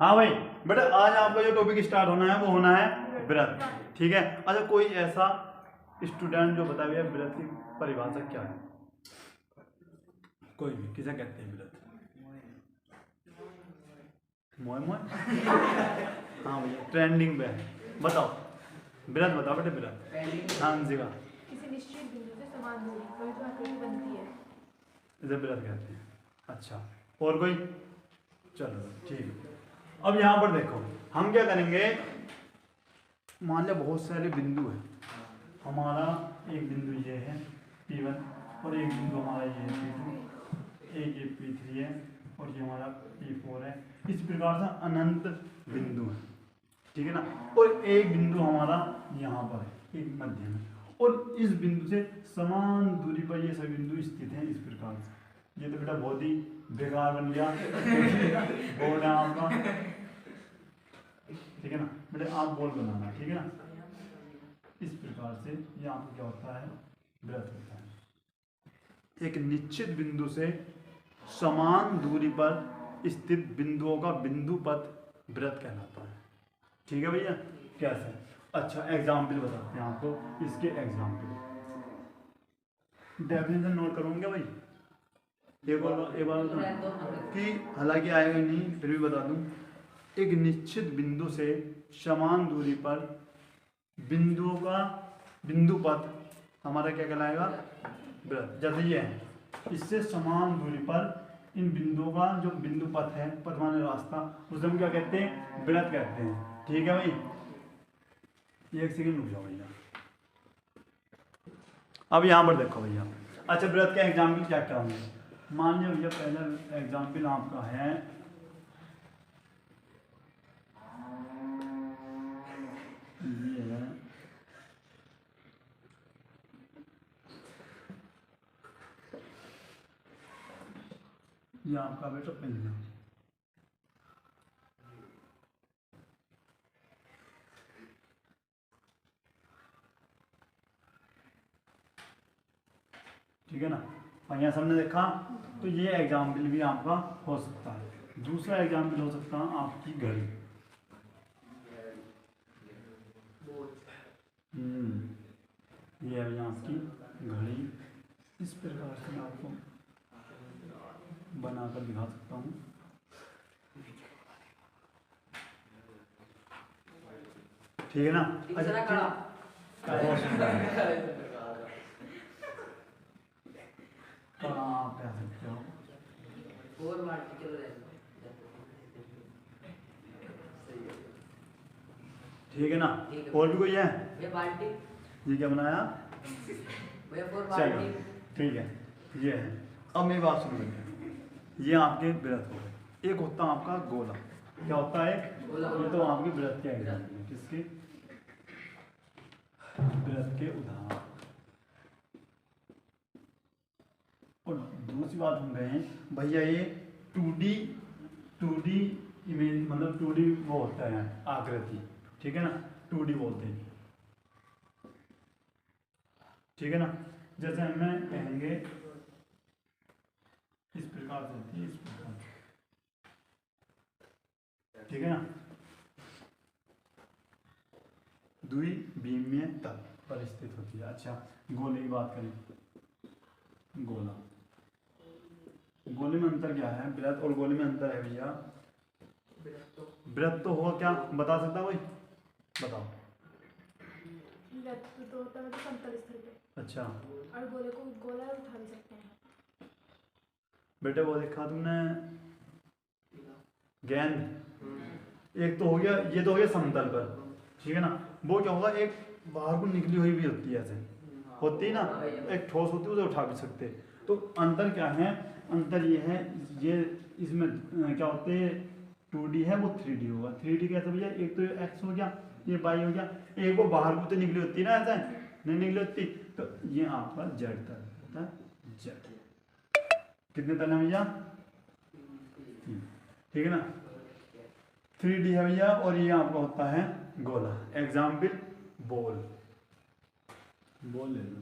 हाँ भाई बेटा, आज आपका जो टॉपिक स्टार्ट होना है वो होना है व्रत, ठीक है। अच्छा, कोई ऐसा स्टूडेंट जो बता भैया व्रत की परिभाषा क्या है? कोई भी, किसे कहते हैं व्रत? मोय मोय हाँ भैया, ट्रेंडिंग पे है, बताओ व्रत, बताओ बेटे व्रत। हाँ अंशिका, किसी निश्चित बिंदु से समान दूरी पर जो आकृति बनती है इसे व्रत कहते हैं। अच्छा, और कोई? चलो ठीक है। अब यहाँ पर देखो, हम क्या करेंगे, मान लिया बहुत सारे बिंदु हैं, हमारा एक बिंदु ये है P1 और एक बिंदु हमारा ये है P2, एक ये P3 है और ये हमारा P4 है। इस प्रकार से अनंत बिंदु है, ठीक है ना। और एक बिंदु हमारा यहाँ पर है, एक मध्य में, और इस बिंदु से समान दूरी पर ये सभी बिंदु स्थित हैं इस प्रकार से। ये तो बेटा बहुत ही बेकार बन गया बोर्ड है आपका, ठीक है ना बेटे, आप बोल बनाना, ठीक है ना। इस प्रकार से ये आपको क्या होता है, व्रत होता है। एक निश्चित बिंदु से समान दूरी पर स्थित बिंदुओं का बिंदु पथ व्रत कहलाता है, ठीक है भैया। कैसे? अच्छा, एग्जाम्पल बताते हैं आपको, इसके एग्जाम्पल डेफिनेशन नोट करूंगा भाई, एक बार कि हालांकि आएगा नहीं फिर भी बता दूं। एक निश्चित बिंदु से समान दूरी पर बिंदुओं का बिंदु पथ हमारा क्या कहलाएगा, व्रत। जैसे ये है, इससे समान दूरी पर इन बिंदुओं का जो बिंदु पथ है, पथ माने रास्ता, उसे हम क्या कहते हैं, व्रत कहते हैं, ठीक है भाई। एक सेकंड रुक जाओ भैया। अब यहाँ पर देखो भैया, अच्छा व्रत का एग्जाम्पल क्या क्या होंगे। मान लीजिए भैया, पहला एग्जाम्पल आपका है ये है, ये आपका बेटा पंजा, ठीक है ना। पंजा सबने देखा, तो ये एग्जाम्पल भी आपका हो सकता है। दूसरा एग्जाम्पल हो सकता है आपकी घड़ी, ये है भैया आपकी घड़ी। इस प्रकार से मैं आपको बनाकर दिखा सकता हूँ, ठीक है ना। आप कह सकते हो, ठीक है ना। और भी कोई है? ये क्या बनाया, चलो ठीक है, ये है। अब मेरी बात सुन लीजिए, ये आपके व्रत हो गए। एक होता है आपका गोला, क्या होता है, ये तो आपके व्रत के एग्जाम्पल है, किसके, व्रत के उदाहरण। और दूसरी बात हम गए हैं भैया, ये 2D इमेज, मतलब 2D वो होता है आकृति, ठीक है ना, 2D बोलते हैं, ठीक है ना। जैसे हमें कहेंगे इस प्रकार से होती है, इस प्रकार, ठीक है ना। द्विविमीय तल पर स्थित होती है। अच्छा, गोले की बात करें, गोला, गोले में अंतर क्या है, व्रत और गोले में अंतर है भैया। व्रत तो होगा क्या, बता सकता कोई, बताओ। व्रत तो होता है मतलब समतल स्थल पे। अच्छा, और गोले को गोला उठा भी सकते हैं बेटे वो देखा तुमने गेंद, एक तो हो गया, ये तो हो गया समतल पर, ठीक है ना। वो क्या होगा, एक बाहर को निकली हुई भी होती है, ऐसे होती है ना, एक ठोस होती है, उसे उठा भी सकते। तो अंतर क्या है, अंतर ये है, ये इसमें क्या होते हैं, 2D है वो 3D होगा। 3D कैसे भैया, एक तो एक्स हो गया, ये वाई हो गया, एक वो बाहर को तो निकली होती है ना, ऐसा नहीं निकली होती, तो ये आपका जेड तल होता है, जेड। कितने तल है भैया, ठीक है ना। 3D है भैया, और ये आपका होता है गोला। एग्जाम्पल बॉल, बॉल ले लो,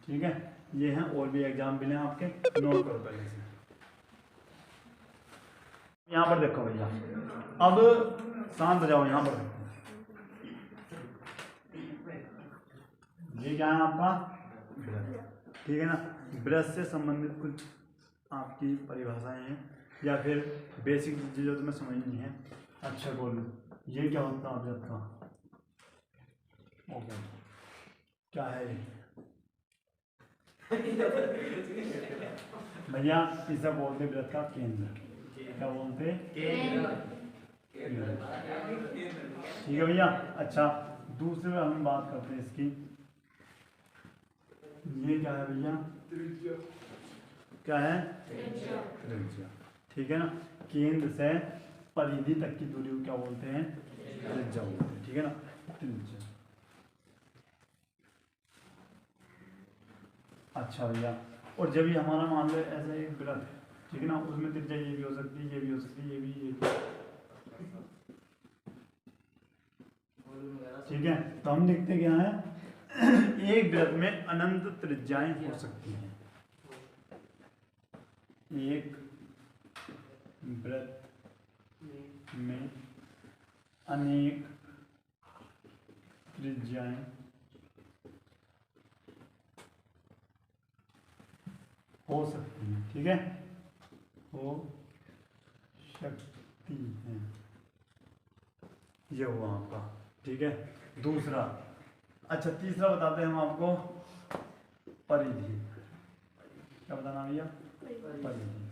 ठीक है। ये हैं, और भी एग्जाम्पल हैं आपके, नोट करो पहले से। यहाँ पर देखो भैया, अब शांत हो जाओ, यहाँ पर देखो, ये क्या है आपका ब्रश, ठीक है ना। ब्रश से संबंधित कुछ आपकी परिभाषाएं हैं या फिर बेसिक चीज़ें जो तुम्हें समझनी है। अच्छा बोलो, ये क्या होता है ब्रश का? ओके, क्या है ये भैया? इसे बोलते ब्रश का केंद्र। क्या बोलते? केंद्र। ठीक है भैया। अच्छा, दूसरे में हम बात करते हैं इसकी, ये क्या है भैया? क्या है? त्रिज्या। ठीक है ना। केंद्र से परिधि तक की दूरी को क्या बोलते हैं? त्रिज्या बोलते हैं। ठीक है ना, त्रिज्या। अच्छा भैया, और जब ये हमारा मान लो ऐसा एक वृत्त है, ठीक है ना, उसमें त्रिज्या ये भी हो सकती है, ये भी हो सकती है, ये भी, ये भी। ठीक है, तो हम लिखते क्या है, एक वृत्त में अनंत त्रिज्याएं हो सकती हैं। एक वृत्त में अनेक त्रिज्याएं हो सकती हैं। ठीक है, हो सकती हैं, ये हुआ आपका। ठीक है, दूसरा। अच्छा, तीसरा बताते हैं हम आपको, परिधि। क्या बताना भैया? परिधि।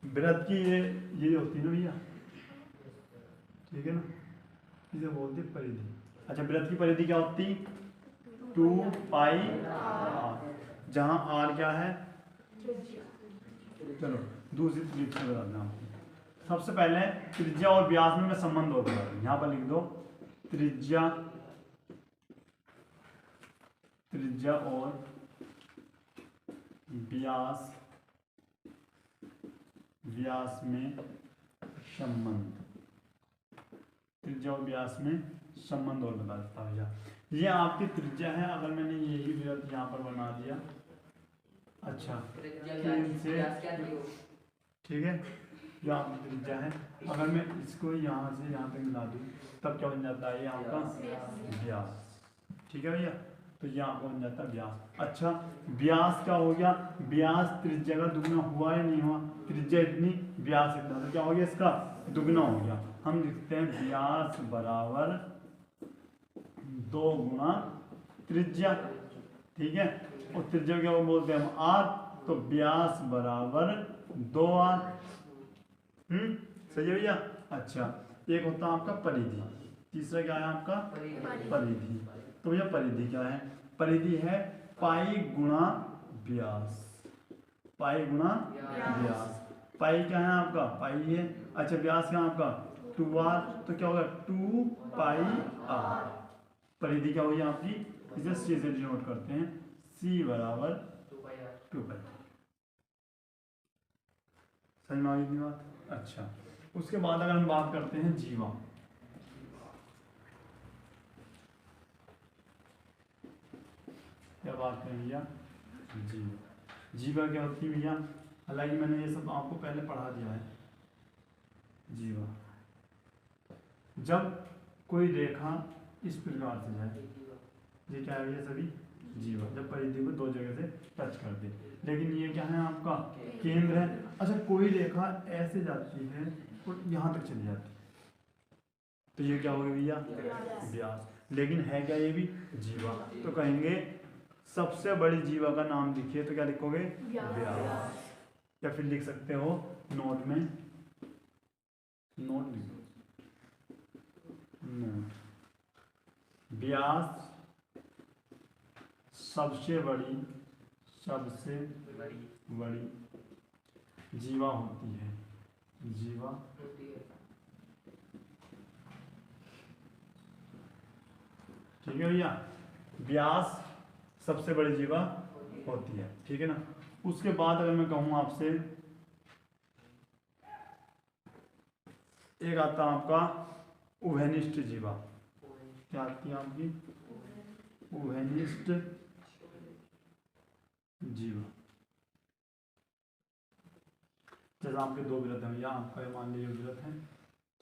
वृत्त की ये होती है ना भैया, ठीक है ना, इसे बोलते परिधि। अच्छा, वृत्त की परिधि क्या होती? 2 पाई r, जहाँ r क्या है? चलो दूसरी त्रिज्या बताना आपको। सबसे पहले त्रिज्या और व्यास में मैं संबंध होता है, यहाँ पर लिख दो, त्रिज्या और व्यास में संबंध, त्रिज्या और व्यास में संबंध और बता देता हूँ भैया। ये आपकी त्रिज्या है, अगर मैंने यही वृत्त यहाँ पर बना दिया, अच्छा, ठीक है, जो आपकी त्रिज्या है, अगर मैं इसको यहाँ से यहाँ तक मिला दूँ तब क्या बन जाता है? ये आपका व्यास। ठीक है भैया, तो ये आपका बन जाता है व्यास। अच्छा, व्यास क्या हो गया? व्यास त्रिज्या का दुगना हुआ या नहीं हुआ? त्रिज्या इतनी, व्यास इतना, तो क्या हो गया? इसका दुगना हो गया। हम लिखते हैं व्यास बराबर 2 गुना त्रिज्या। ठीक है, और त्रिज्या क्या बोलते हैं हम? आर, तो व्यास बराबर 2r। सही है भैया। अच्छा, एक होता है आपका परिधि, तीसरा क्या है आपका? परिधि। तो भैया परिधि क्या है? परिधि है पाई गुणा व्यास। पाई गुणा व्यास। पाई क्या है आपका? पाई है। अच्छा, व्यास क्या है आपका? 2r, तो क्या होगा? 2 पाई r। परिधि क्या हुई आपकी? इसे c से डिनोट करते हैं, c बराबर 2 पाई। समझ में आ गई बात? अच्छा, उसके बाद अगर हम बात करते हैं जीवा, क्या बात करें भैया? जीवा। जीवा क्या होती है भैया? हालांकि मैंने ये सब आपको पहले पढ़ा दिया है। जीवा, जब कोई रेखा इस प्रकार से जाए, ये क्या है? ये सभी जीवा, जब परिधि को 2 जगह से टच कर दे। लेकिन ये क्या है आपका? केंद्र है। अच्छा, कोई रेखा ऐसे जाती है और यहाँ तक चली जाती है, तो ये क्या होगा भैया? व्यास। लेकिन है क्या ये भी? जीवा। तो कहेंगे सबसे बड़ी जीवा का नाम लिखिए, तो क्या लिखोगे? व्यास। या फिर लिख सकते हो नोट में, नोट लिखो, नोट, व्यास सबसे बड़ी जीवा होती है। जीवा ठीक है भैया, व्यास सबसे बड़ी जीवा होती है। ठीक है ना। उसके बाद अगर मैं कहूँ आपसे, एक आता आपका उभयनिष्ठ जीवा। क्या आती है आपकी? उभयनिष्ठ जीवा। जैसे आपके दो वृत्त हैं, या आपका ये मान लीजिए वृत्त है,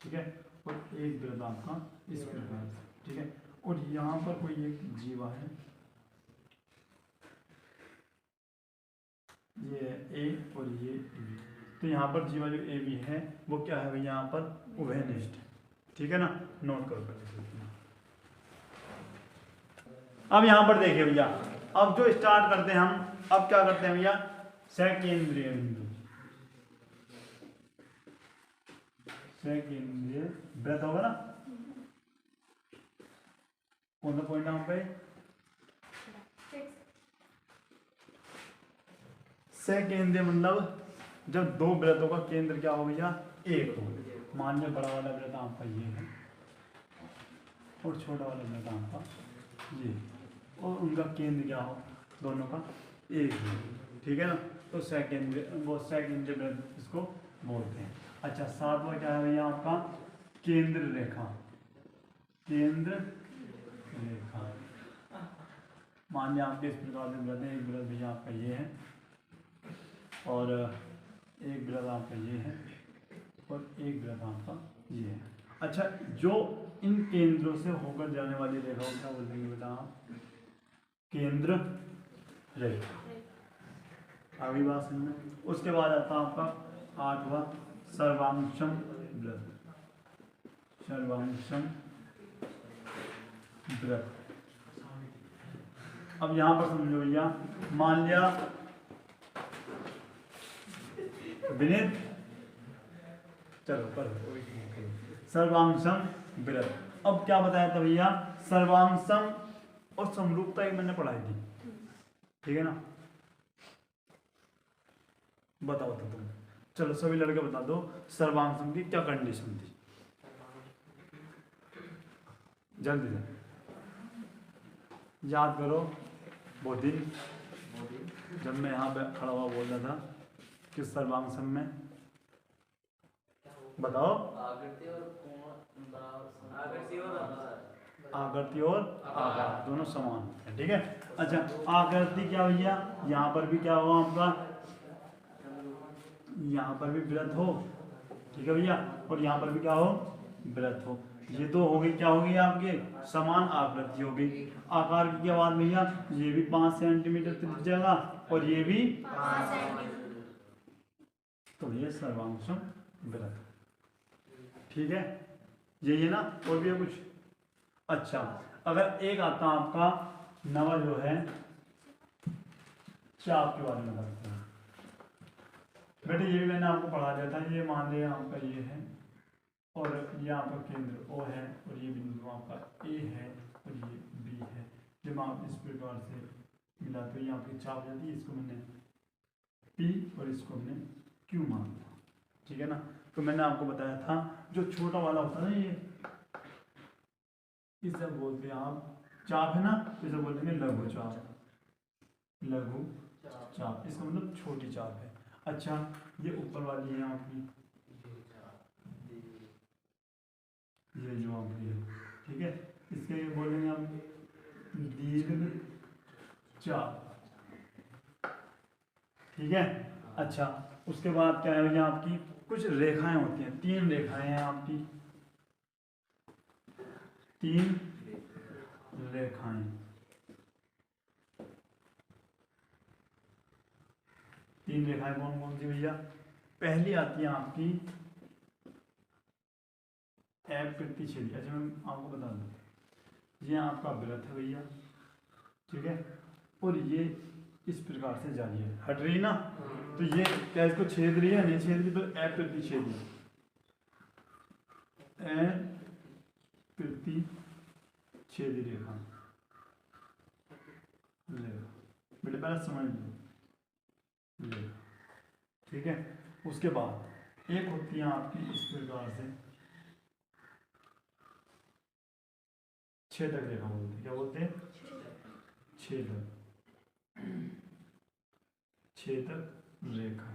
ठीक है, और एक वृत्त आपका इस प्रकार से, ठीक है, और यहाँ पर कोई एक जीवा है, ये ए और ये बी। तो यहाँ पर जीवा जो ए बी है वो क्या है भैया, यहाँ पर उभयनिष्ठ है, ठीक है ना, नोट करो पहले। अब यहाँ पर देखिए भैया, अब जो स्टार्ट करते हैं हम, अब क्या करते हैं भैया, सकेंद्रीय बिंदु, सकेंद्रीय वृत्त होगा ना, कौन सा पॉइंट यहाँ पे, सकेंद्रीय मतलब जब दो वृत्तों का केंद्र क्या हो भैया, एक हो। मान लो बड़ा वाला वृत्त आपका ये है और छोटा वाला वृत्त आपका ये, और उनका केंद्र क्या हो, दोनों का एक हो, ठीक है ना, तो सकेंद्रीय, वो सकेंद्रीय वृत्त इसको बोलते हैं। अच्छा, सातवां क्या है भैया आपका, केंद्र रेखा, केंद्र रेखा। मान लिया आपके इस प्रकार से वृत्त है, एक वृत्त भैया आपका ये है और एक वृत्त आपका ये है और एक वृत्त आपका ये है। अच्छा, जो इन केंद्रों से होकर जाने वाली रेखा को क्या बोलेंगे बेटा आप, केंद्र रेखा। अगली बात समझ में। उसके बाद आता है आपका आठवां, सर्वांशम वृत्त, सर्वांशम वृत्त। अब यहाँ पर समझो भैया, मान लिया विनीत, चलो पर सर्वांशम वृत्त। अब क्या बताया था भैया, सर्वांशम और समरूपता एक मैंने पढ़ाई थी, ठीक है ना, बताओ तो तुम, चलो सभी लड़के बता दो सर्वांशम की क्या कंडीशन थी, जल्दी से याद करो। वो दिन जब मैं यहाँ पे खड़ा हुआ बोल रहा था कि सर्वांशम में, बताओ, आकृति और आकार दोनों समान है, ठीक है। अच्छा, आकृति क्या भैया, यहाँ पर भी क्या होगा आपका, यहाँ पर भी वृत्त हो, ठीक है भैया, और यहाँ पर भी क्या हो, वृत्त हो। ये तो हो गई, क्या हो गई आपके, समान आकृति हो गई। आकार की क्या बात भैया, ये भी 5 सेंटीमीटर त्रिज्या और ये भी 5 सेंटीमीटर, तो ये सर्वांशम वृत्त, ठीक है, यही है ना, और भी है कुछ। अच्छा, अगर एक आता आपका नवा जो है चाप के बारे में बताते हैं बेटे, ये भी मैंने आपको पढ़ा दिया था। ये मान लिया आपका ये है और ये आपका केंद्र O है और ये बिंदु आपका A है और ये B है। जब आप इस प्रकार से मिला तो ये आपकी चाप जाती है, इसको मैंने P और इसको हमने Q मान लिया, ठीक है ना। तो मैंने आपको बताया था जो छोटा वाला होता है ना, ये इसे बोलते हैं आप चाप है ना, तो इसे बोलते हैं लघु चाप, लघु चाप, इसका मतलब छोटी चाप है। अच्छा, ये ऊपर वाली है आपकी, ये जो आपकी है, ठीक है, इसके ये बोलेंगे हम दीर्घ चाप, ठीक है। अच्छा, उसके बाद क्या है भैया, आपकी कुछ रेखाएं होती हैं, 3 रेखाएं हैं आपकी, 3 रेखाएं, तीन रेखाएं कौन कौन सी भैया, पहली आती है आपकी एप प्रतिच्छेदी। अच्छा, मैं आपको बता दूं, ये आपका वृत्त है भैया, ठीक है, और ये इस प्रकार से जा रही है, हट रही ना, तो ये क्या इसको छेद रही है, नहीं छेद रही, तो एप प्रतिच्छेदी, एप प्रतिच्छेदी रेखा, बेटे पहले समझ लो, ठीक है। उसके बाद एक होती है आपकी इस प्रकार से छेदक रेखा बोलते हैं, क्या बोलते हैं, छेदक, छेदक रेखा,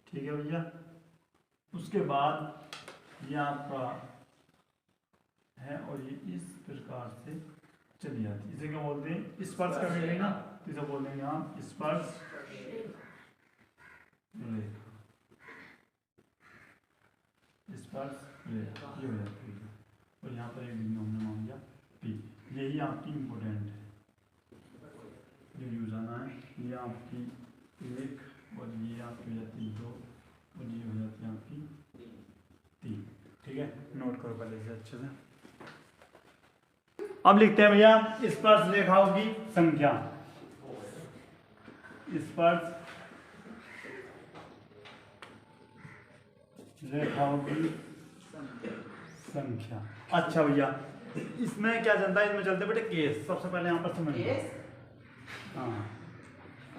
ठीक है भैया। उसके बाद ये आपका है और ये इस प्रकार से चली जाती है। इसे क्या बोलते हैं, स्पर्श करेंगे ना, तो इसे बोल देंगे हम स्पर्श रेखा। स्पर्श रेखा ये हो जाती है। और यहाँ पर एक बिंदु हमने मान लिया P। यही आपकी इम्पोर्टेंट है, जो यूज आना है। ये आपकी 1 और ये आपकी हो जाती है 2 और ये हो जाती है आपकी 3। ठीक है, नोट करो पहले से अच्छे से। अब लिखते हैं भैया स्पर्श रेखाओं की संख्या। स्पर्श रेखाओं की संख्या। अच्छा भैया, इसमें क्या चलता है, इसमें चलते बेटे केस। सबसे पहले यहाँ पर समझ लो। हाँ,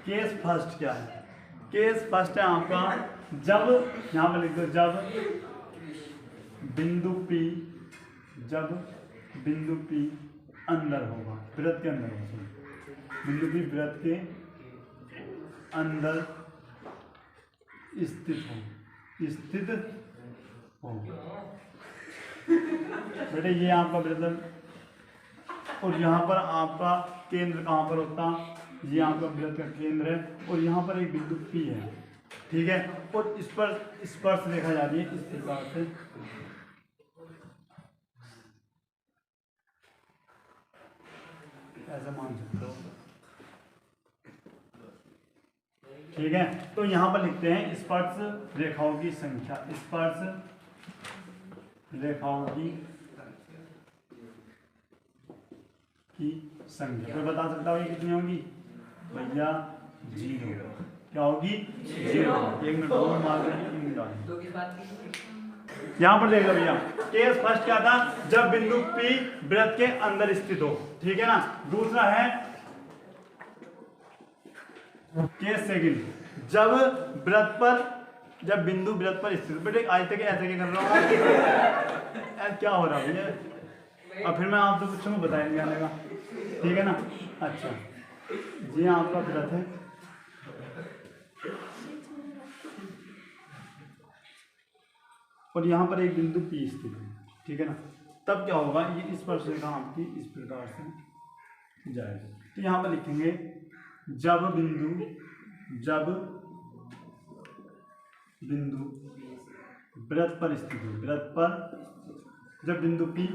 केस फर्स्ट क्या है? केस फर्स्ट है आपका जब, यहाँ पर लिख दो, जब बिंदु P, जब बिंदु P अंदर होगा, वृत्त के अंदर होगा, बिंदु P वृत्त के अंदर स्थित हो बेटे। ये आपका वृत्त, और यहाँ पर आपका केंद्र कहाँ पर होता, ये आपका वृत्त का केंद्र है, और यहाँ पर एक बिंदु P है। ठीक है, और इस पर स्पर्श रेखा जा रही है इस प्रकार से। ऐसा मान सकते हो। ठीक है, तो यहाँ पर लिखते हैं स्पर्श रेखाओं की संख्या। स्पर्श रेखाओं की संख्या कोई बता सकता हो ये कितनी होगी भैया? 0। क्या होगी? 0। 1 मिनट और मार यहाँ पर देख लो भैया, केस फर्स्ट क्या था? जब बिंदु P वृत्त के अंदर स्थित हो। ठीक है ना। दूसरा है केस सेकंड, जब वृत्त पर, जब बिंदु वृत्त पर स्थित। बेटे आज तक ऐसे क्या कर रहा हूँ क्या हो रहा है भैया? अब फिर मैं आपसे पूछूंगा, बताएंगे आने का। ठीक है ना। अच्छा जी, आपका वृत्त है, और यहाँ पर एक बिंदु P स्थित है। ठीक है ना। तब क्या होगा, ये स्पर्श रेखा आपकी इस प्रकार से जाएगी। तो यहाँ पर लिखेंगे जब बिंदु वृत्त पर स्थित है, वृत्त पर, जब बिंदु P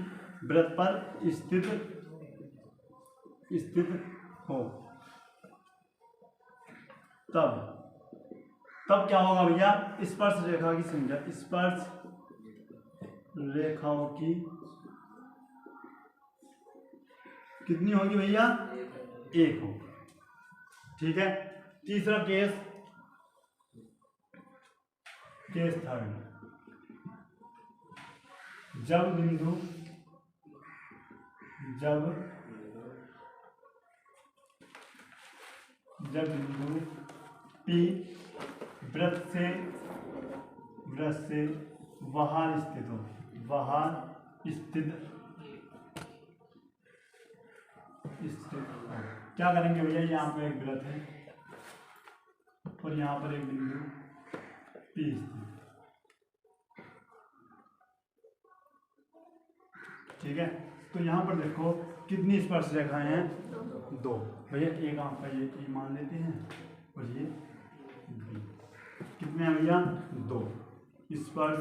वृत्त पर स्थित हो, तब क्या होगा भैया? स्पर्श रेखा की संख्या, स्पर्श रेखाओं की कितनी होगी भैया? 1 होगी। ठीक है। तीसरा केस थर्ड, जब बिंदु P वृत्त से बाहर स्थित हो, क्या करेंगे भैया? यहाँ पे एक वृत्त है और यहाँ पर एक बिंदु P स्थित। ठीक है, तो यहाँ पर देखो कितनी स्पर्श रेखाएं हैं? 2 भैया। एक आपका ये मान लेते हैं, और ये B। कितने हैं भैया? 2 स्पर्श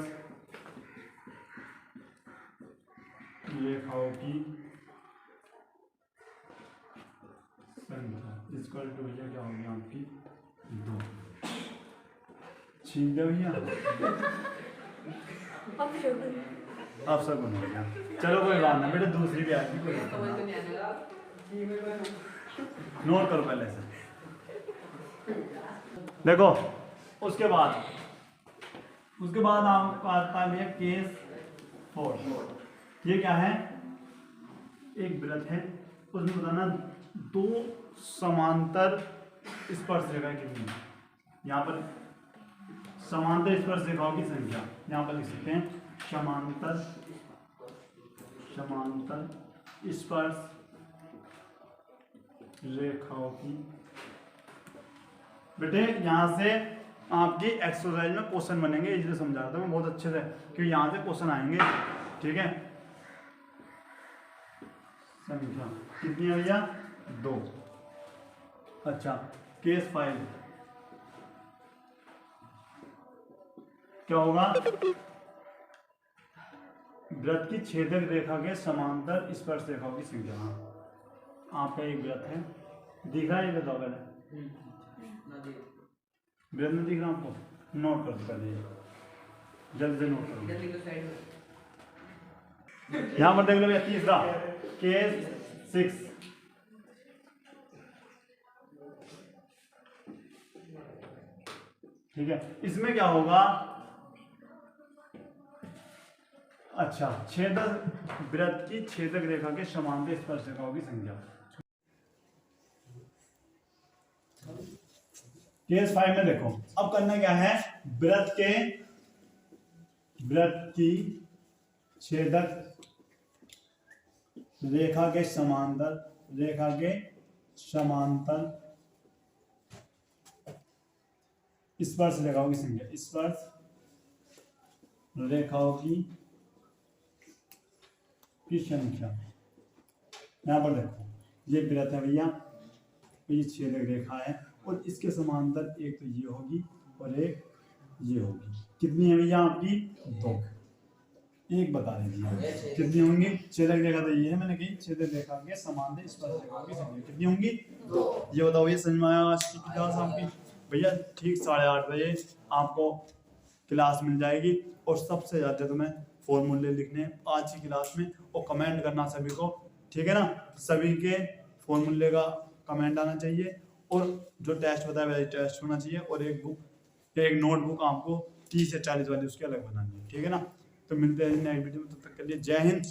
रेखाओं की संख्या इक्वल टू भैया क्या होगी आपकी? 2। छीन दे भैया, अब सब बन गया। चलो कोई बात नहीं बेटे, दूसरी भी आएगी, कोई नोट करो पहले से। देखो उसके बाद आपको आता है भैया केस 4। ये क्या है? एक वृत्त है, उसमें बताना 2 समांतर स्पर्श रेखा कितनी है। यहाँ पर समांतर स्पर्श रेखाओं की संख्या यहाँ पर लिख सकते हैं समांतर स्पर्श रेखाओं की। बेटे यहाँ से आपकी एक्सरसाइज में क्वेश्चन बनेंगे, इसलिए समझा रहा था मैं बहुत अच्छे से, क्योंकि यहाँ से क्वेश्चन आएंगे। ठीक है, संख्या कितनी है भैया? 2। अच्छा, केस 5 क्या होगा? वृत्त की छेदक रेखा के समांतर स्पर्श रेखाओं की संख्या। आपका एक वृत्त है, दिख रहा है? ये बताओ पहले, वृत्त में दिख रहा आपको? नोट कर दो पहले, जल्दी से नोट करो। यहाँ पर देख लो भैया, तीसरा केस 6। ठीक है, इसमें क्या होगा? अच्छा, छेदक वृत्त की छेदक रेखा के समांतर स्पर्श रेखाओं की संख्या। केस 5 में देखो, अब करना क्या है? वृत्त की छेदक रेखा के समांतर स्पर्श रेखाओं की संख्या। स्पर्श रेखाओं की संख्या। यहाँ पर देखो, ये वृत्त है भैया, ये छेदक रेखा है और इसके समांतर एक तो ये होगी और एक ये होगी। कितनी है भैया आपकी? 2। एक बता दीजिए कितनी होंगी? छेदक रेखा तो ये है, मैंने कही छेदक रेखा के समांतर स्पर्श रेखाओं की संख्या कितनी होंगी? 2। ये बताओ, ये समझ में आया आज की क्लास आपकी? भैया ठीक 8:30 बजे आपको क्लास मिल जाएगी और सबसे ज़्यादा तुम्हें फॉर्मूले लिखने आज की क्लास में और कमेंट करना सभी को, ठीक है ना? सभी के फॉर्मूले का कमेंट आना चाहिए और जो टेस्ट बताया वही टेस्ट होना चाहिए और एक नोटबुक आपको 30 या 40 वाली उसकी अलग बनानी है, ठीक है ना? तो मिलते हैं नेक्स्ट वीडियो में, तब तक के लिए जय हिंद।